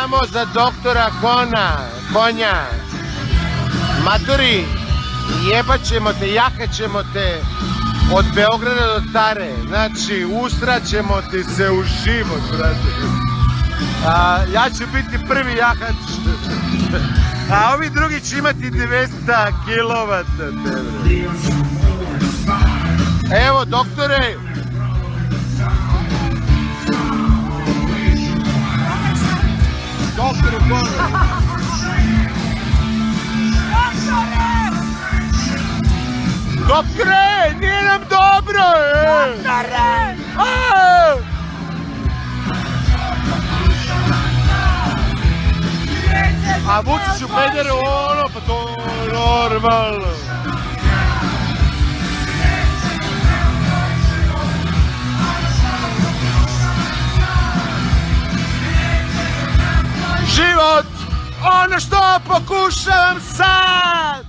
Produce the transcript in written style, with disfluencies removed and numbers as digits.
samo za doktora Konja. Maturi, jebat ćemo te, jahat ćemo te od Beograda do Tare. Znači, usraćemo ti se u život, brate. Ja ću biti prvi jahač. A ovi drugi će imati 200 kilovata. Evo, doktore. Doktore, doktore, nije nam dobro! Doktore! A Vučiću pedere ono, pa to je normalno. Život, ono što pokušavam sad!